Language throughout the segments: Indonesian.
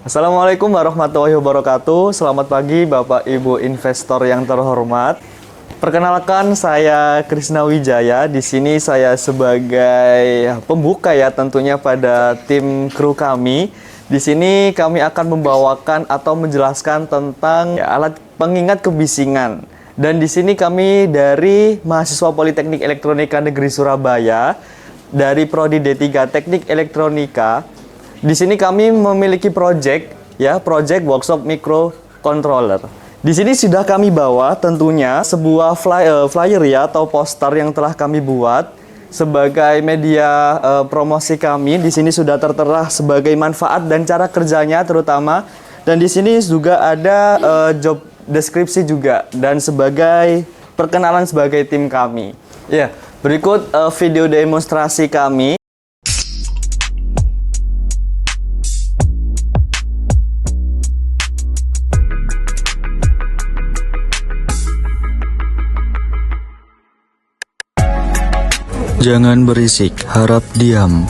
Assalamualaikum warahmatullahi wabarakatuh. Selamat pagi Bapak Ibu investor yang terhormat. Perkenalkan, saya Krisna Wijaya. Di sini saya sebagai pembuka ya tentunya pada tim kru kami. Di sini kami akan membawakan atau menjelaskan tentang alat pengingat kebisingan. Dan di sini kami dari mahasiswa Politeknik Elektronika Negeri Surabaya dari Prodi D3 Teknik Elektronika. Di sini kami memiliki project workshop microcontroller. Di sini sudah kami bawa tentunya sebuah flyer ya atau poster yang telah kami buat sebagai media promosi kami. Di sini sudah tertera sebagai manfaat dan cara kerjanya terutama, dan di sini juga ada job deskripsi juga dan sebagai perkenalan sebagai tim kami. Ya, berikut video demonstrasi kami. Jangan berisik, harap diam.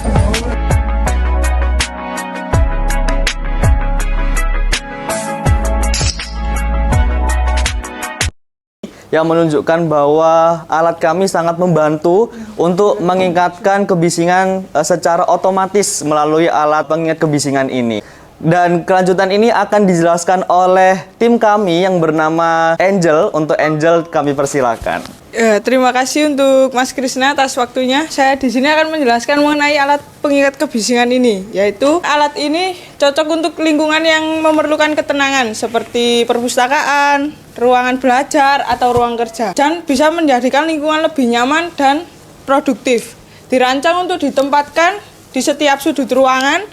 Yang menunjukkan bahwa alat kami sangat membantu untuk mengingatkan kebisingan secara otomatis melalui alat pengingat kebisingan ini. Dan kelanjutan ini akan dijelaskan oleh tim kami yang bernama Angel. Untuk Angel kami persilakan. Terima kasih untuk Mas Krisna atas waktunya. Saya di sini akan menjelaskan mengenai alat pengingat kebisingan ini, yaitu alat ini cocok untuk lingkungan yang memerlukan ketenangan seperti perpustakaan, ruangan belajar, atau ruang kerja, dan bisa menjadikan lingkungan lebih nyaman dan produktif. Dirancang untuk ditempatkan di setiap sudut ruangan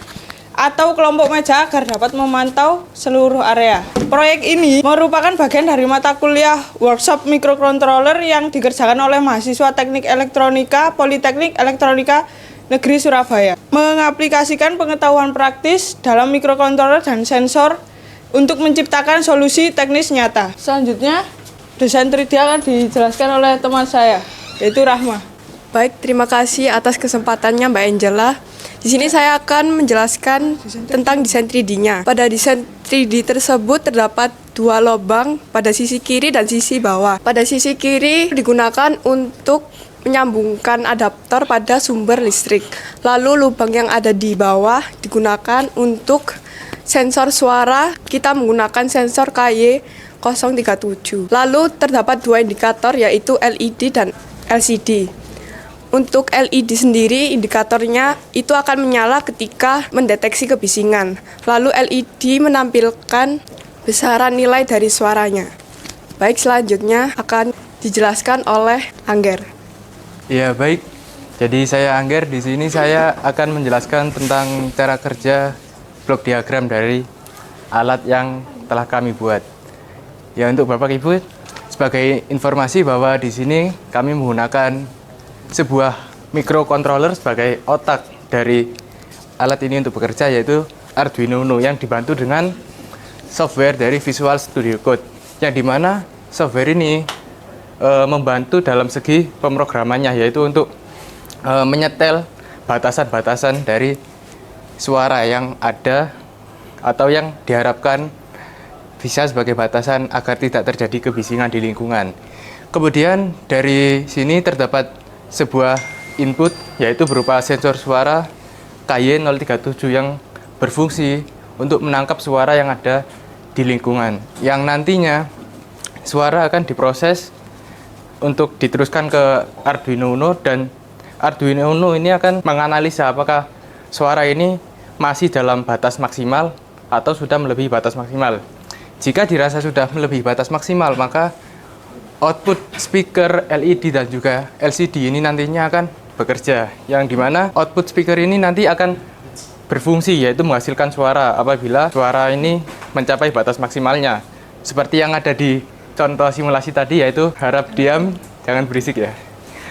atau kelompok meja agar dapat memantau seluruh area. Proyek ini merupakan bagian dari mata kuliah workshop microcontroller yang dikerjakan oleh mahasiswa Teknik Elektronika Politeknik Elektronika Negeri Surabaya. Mengaplikasikan pengetahuan praktis dalam microcontroller dan sensor untuk menciptakan solusi teknis nyata. Selanjutnya, desain 3D akan dijelaskan oleh teman saya, yaitu Rahma. Baik, terima kasih atas kesempatannya Mbak Angela. Di sini saya akan menjelaskan tentang desain 3D-nya. Pada desain 3D tersebut terdapat dua lubang pada sisi kiri dan sisi bawah. Pada sisi kiri digunakan untuk menyambungkan adaptor pada sumber listrik. Lalu lubang yang ada di bawah digunakan untuk sensor suara. Kita menggunakan sensor KY037. Lalu terdapat dua indikator, yaitu LED dan LCD. Untuk LED sendiri, indikatornya itu akan menyala ketika mendeteksi kebisingan. Lalu LED menampilkan besaran nilai dari suaranya. Baik, selanjutnya akan dijelaskan oleh Angger. Ya, baik. Jadi saya Angger, di sini saya akan menjelaskan tentang cara kerja blok diagram dari alat yang telah kami buat. Ya, untuk Bapak Ibu, sebagai informasi bahwa di sini kami menggunakan sebuah microcontroller sebagai otak dari alat ini untuk bekerja, yaitu Arduino Uno yang dibantu dengan software dari Visual Studio Code, yang dimana software ini membantu dalam segi pemrogramannya, yaitu untuk menyetel batasan-batasan dari suara yang ada atau yang diharapkan bisa sebagai batasan agar tidak terjadi kebisingan di lingkungan. Kemudian dari sini terdapat sebuah input, yaitu berupa sensor suara KY037 yang berfungsi untuk menangkap suara yang ada di lingkungan, yang nantinya suara akan diproses untuk diteruskan ke Arduino Uno, dan Arduino Uno ini akan menganalisa apakah suara ini masih dalam batas maksimal atau sudah melebihi batas maksimal. Jika dirasa sudah melebihi batas maksimal, maka output speaker LED dan juga LCD ini nantinya akan bekerja, yang dimana output speaker ini nanti akan berfungsi, yaitu menghasilkan suara apabila suara ini mencapai batas maksimalnya, seperti yang ada di contoh simulasi tadi, yaitu harap diam, jangan berisik ya.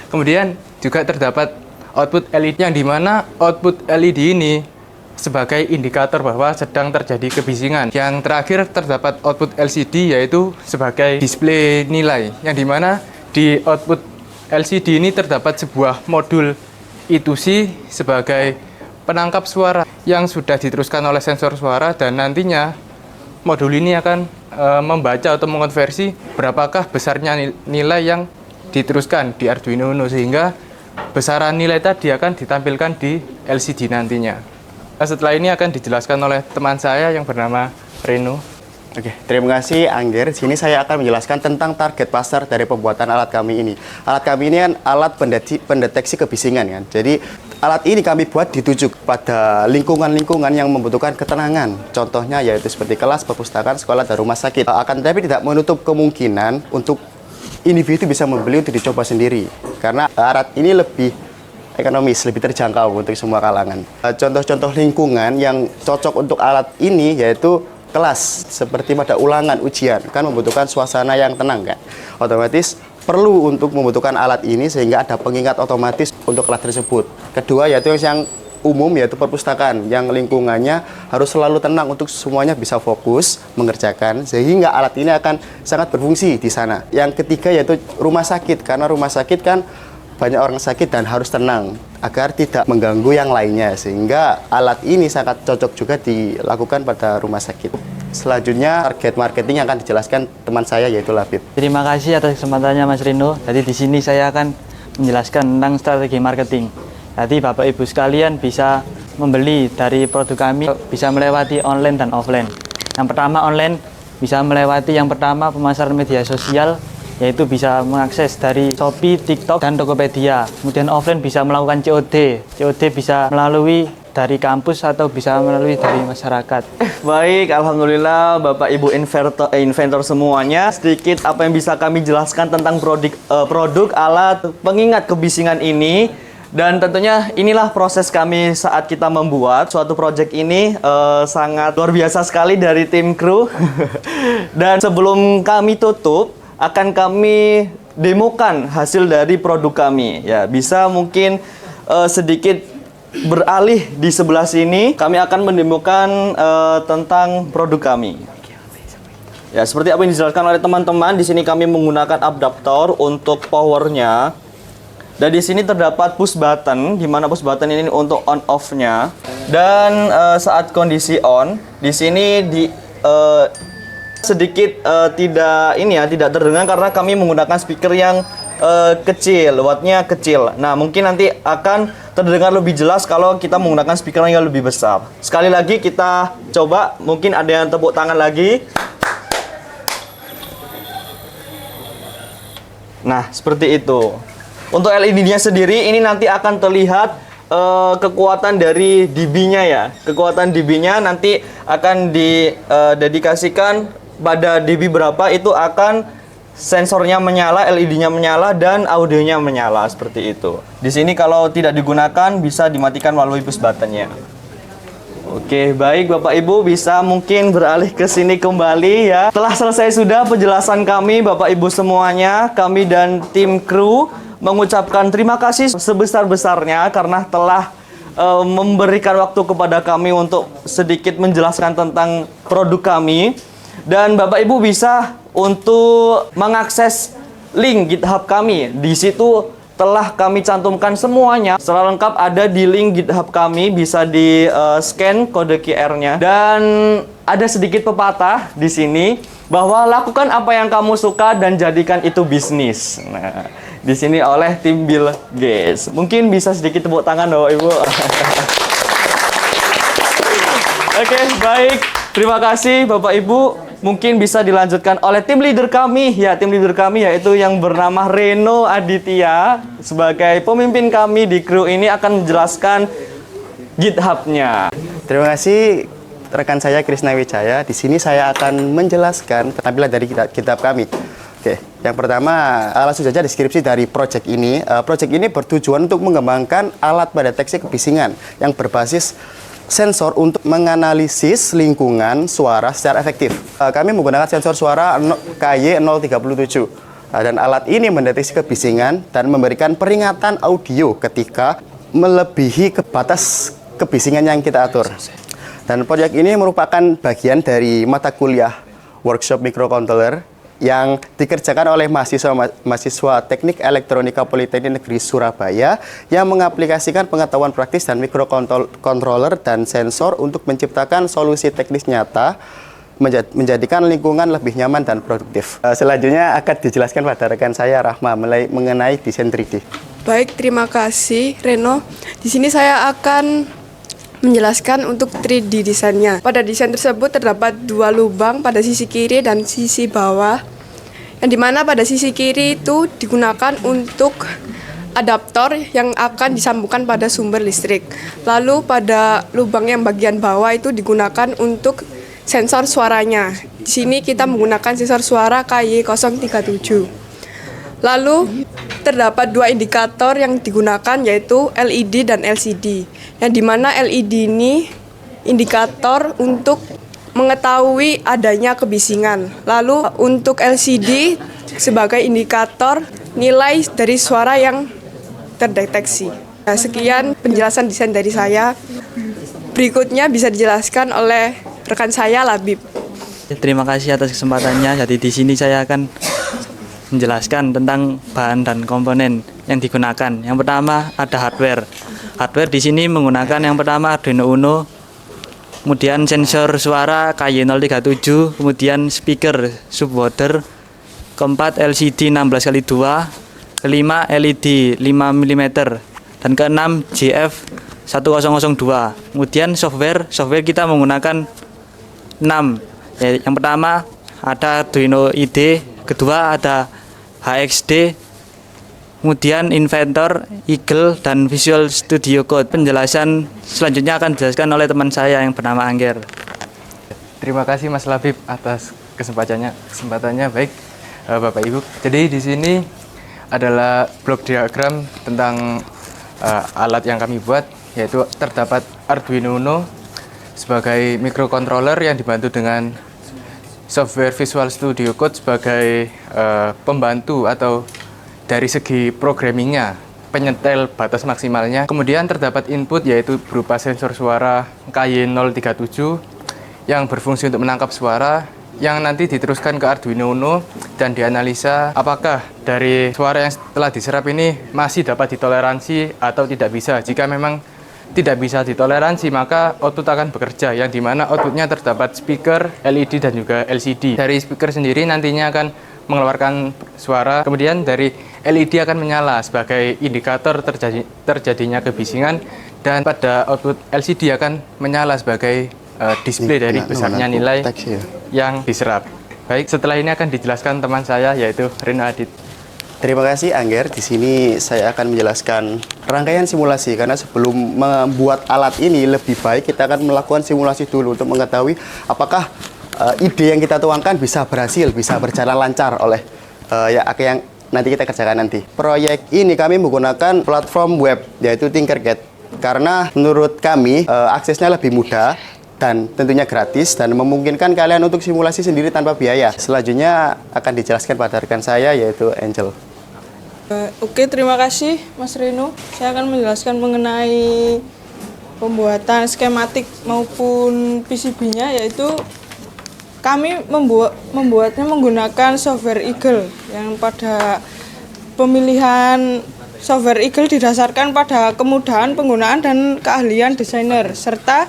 Kemudian juga terdapat output LED, yang dimana output LED ini sebagai indikator bahwa sedang terjadi kebisingan. Yang terakhir terdapat output LCD, yaitu sebagai display nilai, yang dimana di output LCD ini terdapat sebuah modul I2C sebagai penangkap suara yang sudah diteruskan oleh sensor suara, dan nantinya modul ini akan membaca atau mengonversi berapakah besarnya nilai yang diteruskan di Arduino Uno, sehingga besaran nilai tadi akan ditampilkan di LCD nantinya. Nah, setelah ini akan dijelaskan oleh teman saya yang bernama Reno. Oke, terima kasih Angger. Sini saya akan menjelaskan tentang target pasar dari pembuatan alat kami ini. Alat kami ini kan alat pendeteksi kebisingan kan. Jadi alat ini kami buat dituju pada lingkungan-lingkungan yang membutuhkan ketenangan. Contohnya yaitu seperti kelas, perpustakaan, sekolah, dan rumah sakit. Akan tetapi tidak menutup kemungkinan untuk individu bisa membeli untuk dicoba sendiri. Karena alat ini lebih ekonomis, lebih terjangkau untuk semua kalangan. Contoh-contoh lingkungan yang cocok untuk alat ini yaitu kelas, seperti pada ulangan ujian kan membutuhkan suasana yang tenang kan, otomatis perlu untuk membutuhkan alat ini sehingga ada pengingat otomatis untuk kelas tersebut. Kedua yaitu yang umum, yaitu perpustakaan yang lingkungannya harus selalu tenang untuk semuanya bisa fokus mengerjakan, sehingga alat ini akan sangat berfungsi di sana. Yang ketiga yaitu rumah sakit, karena rumah sakit kan banyak orang sakit dan harus tenang agar tidak mengganggu yang lainnya, sehingga alat ini sangat cocok juga dilakukan pada rumah sakit. Selanjutnya target marketing yang akan dijelaskan teman saya yaitu Labib. Terima kasih atas kesempatannya Mas Rino. Jadi di sini saya akan menjelaskan tentang strategi marketing. Jadi Bapak Ibu sekalian bisa membeli dari produk kami, bisa melewati online dan offline. Yang pertama online, bisa melewati yang pertama pemasaran media sosial, yaitu bisa mengakses dari Shopee, TikTok, dan Tokopedia. Kemudian offline bisa melakukan COD. COD bisa melalui dari kampus atau bisa melalui dari masyarakat. Baik, alhamdulillah Bapak Ibu inventor semuanya. Sedikit apa yang bisa kami jelaskan tentang produk alat pengingat kebisingan ini. Dan tentunya inilah proses kami saat kita membuat suatu project ini, sangat luar biasa sekali dari tim kru. Dan sebelum kami tutup, akan kami demokan hasil dari produk kami. Ya, bisa mungkin sedikit beralih di sebelah sini. Kami akan mendemokan tentang produk kami. Ya, seperti apa yang dijelaskan oleh teman-teman, di sini kami menggunakan adaptor untuk powernya. Dan di sini terdapat push button, di mana push button ini untuk on off-nya. Dan saat kondisi on, di sini sedikit tidak terdengar karena kami menggunakan speaker yang kecil, wattnya kecil. Nah, mungkin nanti akan terdengar lebih jelas kalau kita menggunakan speaker yang lebih besar. Sekali lagi kita coba, mungkin ada yang tepuk tangan lagi. Nah, seperti itu. Untuk LED-nya sendiri ini nanti akan terlihat kekuatan dari dB-nya ya. Kekuatan dB-nya nanti akan didedikasikan pada dB berapa, itu akan sensornya menyala, LED-nya menyala, dan audionya menyala seperti itu. Di sini kalau tidak digunakan bisa dimatikan melalui push button-nya. Oke, baik Bapak Ibu bisa mungkin beralih ke sini kembali ya. Telah selesai sudah penjelasan kami Bapak Ibu semuanya. Kami dan tim kru mengucapkan terima kasih sebesar-besarnya karena telah memberikan waktu kepada kami untuk sedikit menjelaskan tentang produk kami. Dan Bapak Ibu bisa untuk mengakses link GitHub kami. Di situ telah kami cantumkan semuanya. Secara lengkap ada di link GitHub kami, bisa di-scan kode QR-nya. Dan ada sedikit pepatah di sini bahwa lakukan apa yang kamu suka dan jadikan itu bisnis. Nah, di sini oleh tim Bill Gates. Mungkin bisa sedikit tepuk tangan Bapak Ibu. Oke, baik. Terima kasih Bapak Ibu. Mungkin bisa dilanjutkan oleh tim leader kami. Ya, tim leader kami yaitu yang bernama Reno Aditya. Sebagai pemimpin kami di kru ini akan menjelaskan GitHub-nya. Terima kasih rekan saya Krishna Wijaya. Di sini saya akan menjelaskan tampilan dari GitHub kami. Oke, yang pertama langsung saja deskripsi dari project ini. Project ini bertujuan untuk mengembangkan alat pendeteksi kebisingan yang berbasis sensor untuk menganalisis lingkungan suara secara efektif. Kami menggunakan sensor suara KY037. Dan alat ini mendeteksi kebisingan dan memberikan peringatan audio ketika melebihi batas kebisingan yang kita atur. Dan proyek ini merupakan bagian dari mata kuliah workshop microcontroller yang dikerjakan oleh mahasiswa Teknik Elektronika Politeknik Negeri Surabaya yang mengaplikasikan pengetahuan praktis dan mikrokontroler dan sensor untuk menciptakan solusi teknis nyata menjadikan lingkungan lebih nyaman dan produktif. Selanjutnya akan dijelaskan pada rekan saya Rahma mengenai desain 3D. Baik, terima kasih Reno. Di sini saya akan menjelaskan untuk 3D desainnya. Pada desain tersebut terdapat dua lubang pada sisi kiri dan sisi bawah, yang dimana pada sisi kiri itu digunakan untuk adaptor yang akan disambungkan pada sumber listrik. Lalu pada lubang yang bagian bawah itu digunakan untuk sensor suaranya. Di sini kita menggunakan sensor suara KY037. Lalu terdapat dua indikator yang digunakan yaitu LED dan LCD. Yang dimana LED ini indikator untuk mengetahui adanya kebisingan. Lalu untuk LCD sebagai indikator nilai dari suara yang terdeteksi. Nah, sekian penjelasan desain dari saya. Berikutnya bisa dijelaskan oleh rekan saya Labib. Terima kasih atas kesempatannya. Jadi di sini saya akan menjelaskan tentang bahan dan komponen yang digunakan. Yang pertama ada hardware. Hardware di sini menggunakan yang pertama Arduino Uno, kemudian sensor suara KY037, kemudian speaker subwoofer, keempat LCD 16x2, kelima LED 5 mm, dan keenam JF 1002. Kemudian software kita menggunakan 6. Yang pertama ada Arduino IDE, kedua ada HXD, kemudian Inventor, Eagle, dan Visual Studio Code. Penjelasan selanjutnya akan dijelaskan oleh teman saya yang bernama Angger. Terima kasih Mas Labib atas kesempatannya. Baik, Bapak Ibu. Jadi di sini adalah blok diagram tentang alat yang kami buat, yaitu terdapat Arduino Uno sebagai microcontroller yang dibantu dengan software Visual Studio Code sebagai pembantu atau dari segi programmingnya, penyetel batas maksimalnya. Kemudian terdapat input yaitu berupa sensor suara KY037 yang berfungsi untuk menangkap suara yang nanti diteruskan ke Arduino Uno dan dianalisa apakah dari suara yang telah diserap ini masih dapat ditoleransi atau tidak bisa. Jika memang tidak bisa ditoleransi, maka output akan bekerja, yang dimana outputnya terdapat speaker, LED, dan juga LCD. Dari speaker sendiri nantinya akan mengeluarkan suara, kemudian dari LED akan menyala sebagai indikator terjadinya kebisingan, dan pada output LCD akan menyala sebagai display dari besarnya nilai yang diserap. Baik, setelah ini akan dijelaskan teman saya yaitu Reno Adit. Terima kasih Angger. Di sini saya akan menjelaskan rangkaian simulasi karena sebelum membuat alat ini lebih baik kita akan melakukan simulasi dulu untuk mengetahui apakah ide yang kita tuangkan bisa berhasil, bisa berjalan lancar oleh yang nanti kita kerjakan nanti. Proyek ini kami menggunakan platform web yaitu Tinkercad karena menurut kami aksesnya lebih mudah dan tentunya gratis dan memungkinkan kalian untuk simulasi sendiri tanpa biaya. Selanjutnya akan dijelaskan pada rekan saya yaitu Angel. Oke, terima kasih Mas Reno. Saya akan menjelaskan mengenai pembuatan skematik maupun PCB-nya, yaitu kami membuatnya menggunakan software Eagle yang pada pemilihan software Eagle didasarkan pada kemudahan penggunaan dan keahlian desainer serta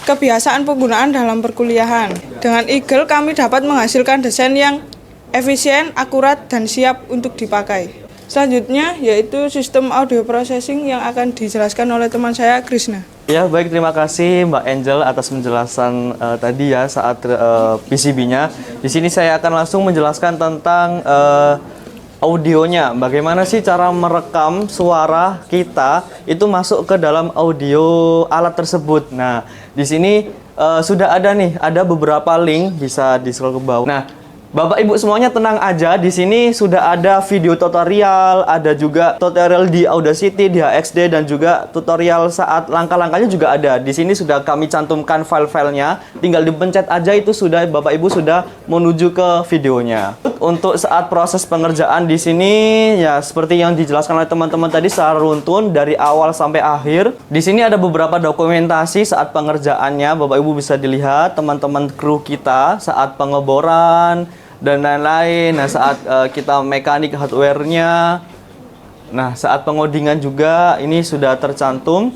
kebiasaan penggunaan dalam perkuliahan. Dengan Eagle kami dapat menghasilkan desain yang efisien, akurat, dan siap untuk dipakai. Selanjutnya yaitu sistem audio processing yang akan dijelaskan oleh teman saya Krishna. Ya, baik, terima kasih Mbak Angel atas penjelasan tadi ya saat PCB-nya. Di sini saya akan langsung menjelaskan tentang audionya. Bagaimana sih cara merekam suara kita itu masuk ke dalam audio alat tersebut. Nah, di sini sudah ada beberapa link, bisa di-scroll ke bawah. Nah, Bapak Ibu semuanya tenang aja, di sini sudah ada video tutorial, ada juga tutorial di Audacity, di HXD, dan juga tutorial saat langkah-langkahnya juga ada. Di sini sudah kami cantumkan file-filenya, tinggal dipencet aja itu sudah Bapak Ibu sudah menuju ke videonya. Untuk saat proses pengerjaan di sini ya seperti yang dijelaskan oleh teman-teman tadi secara runtun dari awal sampai akhir. Di sini ada beberapa dokumentasi saat pengerjaannya, Bapak Ibu bisa dilihat teman-teman kru kita saat pengeboran, dan lain-lain. Nah, saat kita mekanik hardware-nya, nah saat pengodingan juga ini sudah tercantum.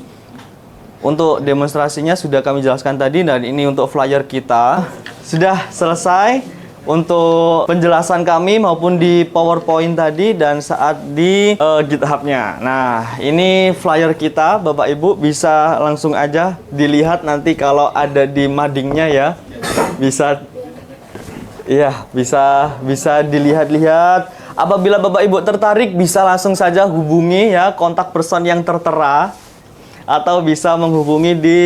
Untuk demonstrasinya sudah kami jelaskan tadi, dan ini untuk flyer kita. Sudah selesai untuk penjelasan kami maupun di PowerPoint tadi dan saat di GitHub-nya. Nah, ini flyer kita, Bapak Ibu bisa langsung aja dilihat nanti kalau ada di madingnya ya. Bisa, iya, bisa dilihat-lihat. Apabila Bapak Ibu tertarik, bisa langsung saja hubungi ya kontak person yang tertera, atau bisa menghubungi di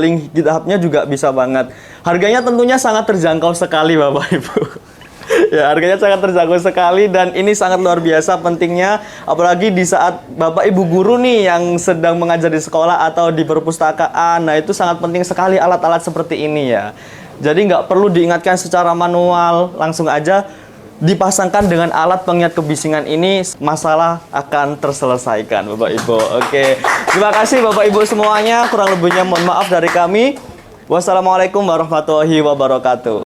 link GitHub-nya juga bisa banget. Harganya tentunya sangat terjangkau sekali Bapak Ibu. Ya, harganya sangat terjangkau sekali, dan ini sangat luar biasa pentingnya, apalagi di saat Bapak Ibu guru nih yang sedang mengajar di sekolah atau di perpustakaan. Nah, itu sangat penting sekali alat-alat seperti ini ya. Jadi nggak perlu diingatkan secara manual, langsung aja dipasangkan dengan alat pengingat kebisingan ini, masalah akan terselesaikan Bapak Ibu. Oke, terima kasih Bapak Ibu semuanya. Kurang lebihnya mohon maaf dari kami. Wassalamualaikum warahmatullahi wabarakatuh.